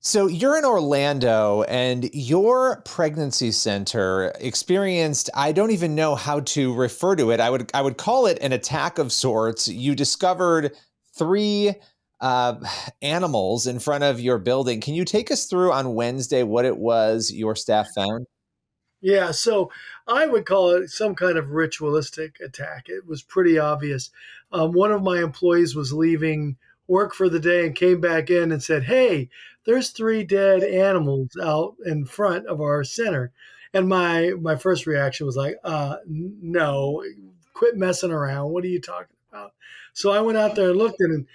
So you're in Orlando and your pregnancy center experienced, I don't even know how to refer to it. I would call it an attack of sorts. You discovered three uh, animals in front of your building. Can you take us through on Wednesday what it was your staff found? Yeah, so I would call it some kind of ritualistic attack. It was pretty obvious. One of my employees was leaving work for the day and came back in and said, "Hey, there's three dead animals out in front of our center." And my first reaction was like, No, quit messing around. What are you talking about?" So I went out there and looked, and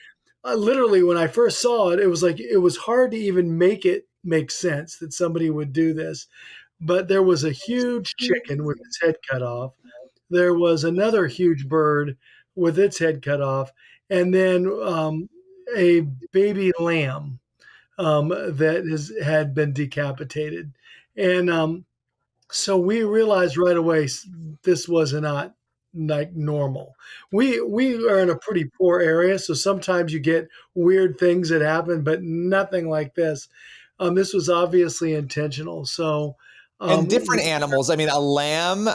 literally when I first saw it, it was like it was hard to even make it make sense that somebody would do this, but there was a huge chicken with its head cut off. There was another huge bird with its head cut off, and then a baby lamb had been decapitated. And so we realized right away this was not like normal. We are in a pretty poor area, so sometimes you get weird things that happen, but nothing like this. This was obviously intentional. So And we, different animals. I mean, a lamb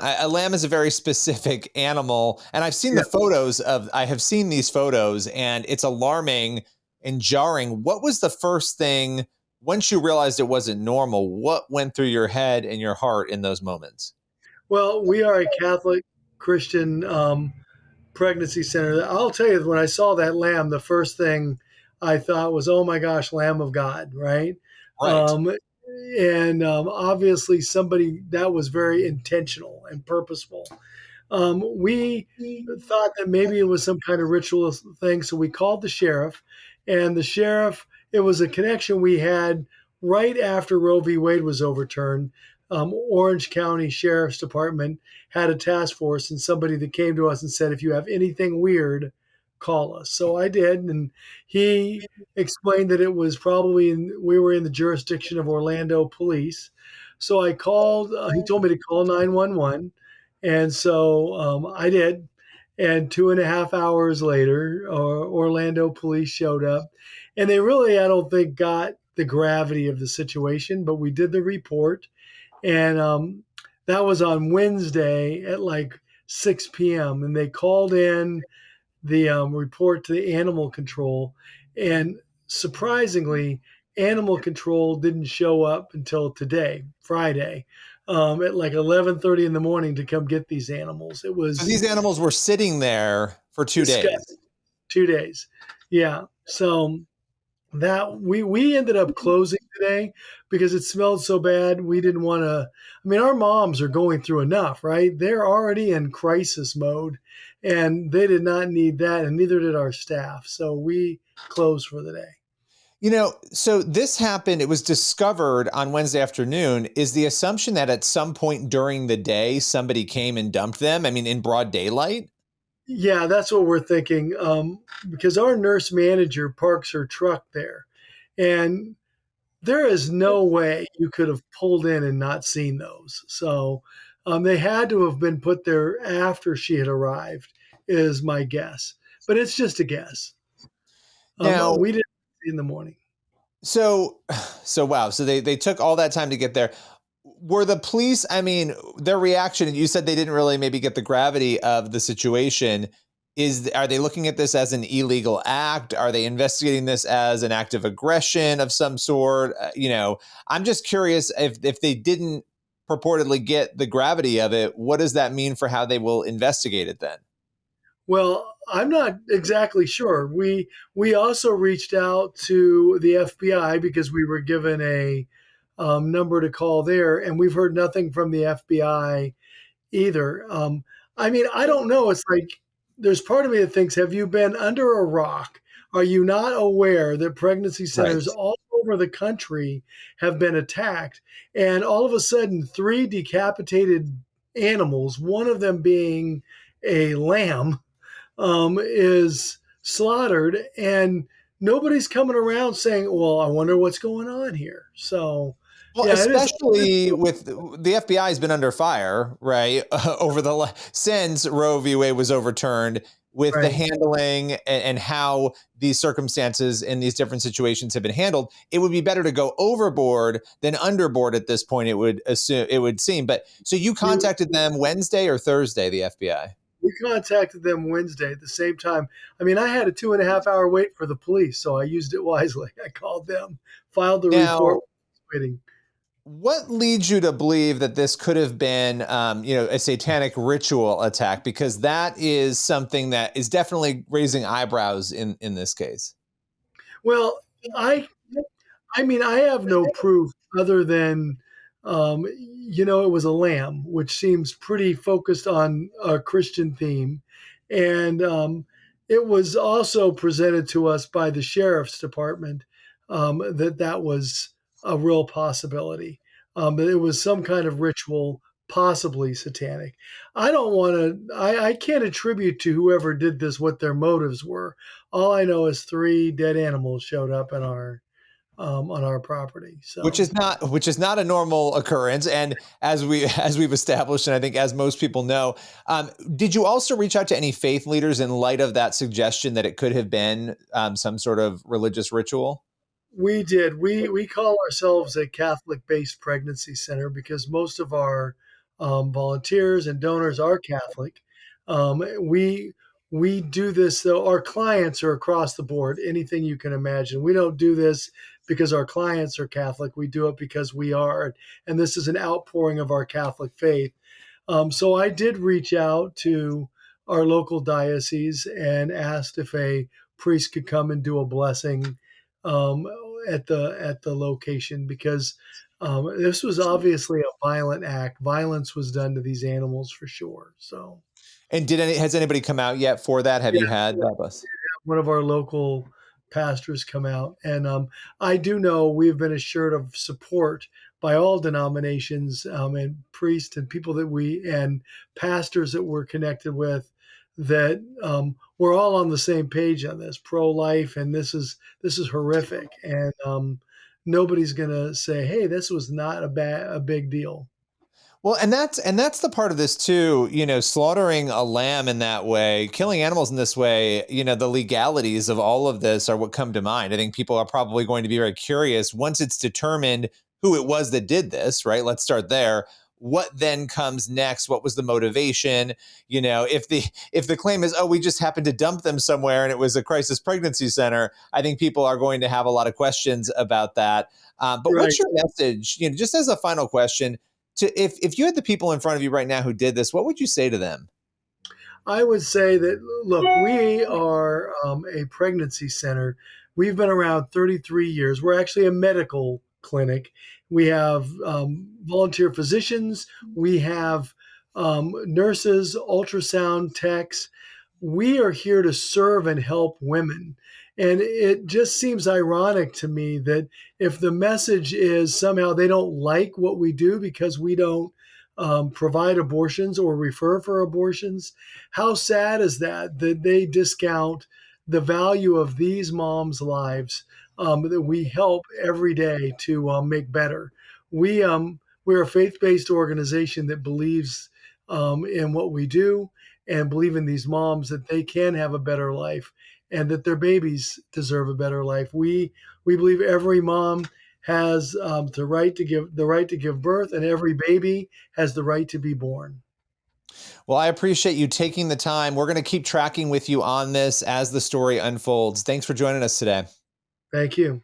is a very specific animal. And yeah. I have seen these photos and it's alarming and jarring. What was the first thing once you realized it wasn't normal? What went through your head and your heart in those moments? Well, we are a Catholic Christian pregnancy center. I'll tell you, when I saw that lamb, the first thing I thought was, "Oh my gosh, Lamb of God!" Right? Right. Um, and obviously, somebody that was very intentional and purposeful. We thought that maybe it was some kind of ritual thing, so we called the sheriff, and the sheriff. It was a connection we had right after Roe v. Wade was overturned. Orange County Sheriff's Department had a task force, and somebody that came to us and said, "If you have anything weird, call us." So I did, and he explained that it was probably we were in the jurisdiction of Orlando Police. So I called. He told me to call 911. And so I did. And 2.5 hours later, Orlando police showed up. And they really, I don't think, got the gravity of the situation, but we did the report. And that was on Wednesday at like 6 p.m. And they called in the report to the animal control. And surprisingly, animal control didn't show up until today, Friday, at like 11:30 in the morning to come get these animals. It So was these animals were sitting there for 2 days. disgusting. 2 days. Yeah. So that we ended up closing today because it smelled so bad. We didn't want to. I mean, our moms are going through enough, right? They're already in crisis mode, and they did not need that, and neither did our staff. So we closed for the day. So this happened, it was discovered on Wednesday afternoon. Is the assumption that at some point during the day, somebody came and dumped them? I mean, in broad daylight? Yeah, that's what we're thinking. Because our nurse manager parks her truck there, and there is no way you could have pulled in and not seen those. So they had to have been put there after she had arrived, is my guess. But it's just a guess. Now, We didn't see in the morning. so wow. So they took all that time to get there. Were the police, I mean, their reaction, you said they didn't really maybe get the gravity of the situation. Are they looking at this as an illegal act? Are they investigating this as an act of aggression of some sort? I'm just curious if they didn't purportedly get the gravity of it, what does that mean for how they will investigate it then? Well, I'm not exactly sure. We also reached out to the FBI because we were given a number to call there, and we've heard nothing from the FBI either. I mean, I don't know. It's like there's part of me that thinks, have you been under a rock? Are you not aware that pregnancy Right. centers all over the country have been attacked? And all of a sudden, three decapitated animals, one of them being a lamb, is slaughtered, and nobody's coming around saying, "Well, I wonder what's going on here." So, Well, yeah, it is. especially with the FBI has been under fire, right? Since Roe v. Wade was overturned. with the Right. handling and how these circumstances in these different situations have been handled. It would be better to go overboard than underboard at this point. It would seem. But so you We contacted them Wednesday or Thursday, the FBI. we contacted them Wednesday at the same time. I mean, I had a 2.5 hour wait for the police, so I used it wisely. I called them, filed the report, Now, waiting. what leads you to believe that this could have been, a satanic ritual attack? Because that is something that is definitely raising eyebrows in this case. Well, I I mean, I have no proof other than, it was a lamb, which seems pretty focused on a Christian theme. And it was also presented to us by the sheriff's department that that was a real possibility. That it was some kind of ritual, possibly satanic. I don't want to, I can't attribute to whoever did this what their motives were. All I know is 3 dead animals showed up in our on our property. So Which is not a normal occurrence, and as we've established, and I think as most people know, did you also reach out to any faith leaders in light of that suggestion that it could have been some sort of religious ritual? we did. We call ourselves a Catholic-based pregnancy center because most of our volunteers and donors are Catholic. We do this though. Our clients are across the board. Anything you can imagine. We don't do this because our clients are Catholic. We do it because we are, and this is an outpouring of our Catholic faith. So I did reach out to our local diocese and asked if a priest could come and do a blessing um, at the location because this was obviously a violent act. Violence was done to these animals for sure. So And has anybody come out yet for that? Have yeah, you had that bus? one of our local pastors come out. And I do know we've been assured of support by all denominations and priests and people that and pastors that we're connected with that we're all on the same page on this pro-life and this is horrific and nobody's gonna say hey this was not a big deal. Well, and that's the part of this too, slaughtering a lamb in that way, killing animals in this way, the legalities of all of this are what come to mind. I think people are probably going to be very curious once it's determined who it was that did this, right? Let's start there. What then comes next? What was the motivation? If the claim is, oh, we just happened to dump them somewhere and it was a crisis pregnancy center, I think people are going to have a lot of questions about that. But Right. what's your message? Just as a final question, to if you had the people in front of you right now who did this, what would you say to them? I would say that, look, we are a pregnancy center. We've been around 33 years. We're actually a medical clinic. We have volunteer physicians, we have nurses, ultrasound techs. We are here to serve and help women. And it just seems ironic to me that if the message is somehow they don't like what we do because we don't provide abortions or refer for abortions, how sad is that that they discount the value of these moms' lives that we help every day to make better? We're a faith-based organization that believes in what we do and believe in these moms that they can have a better life and that their babies deserve a better life. We believe every mom has the right to give birth, and every baby has the right to be born. Well, I appreciate you taking the time. We're going to keep tracking with you on this as the story unfolds. Thanks for joining us today. Thank you.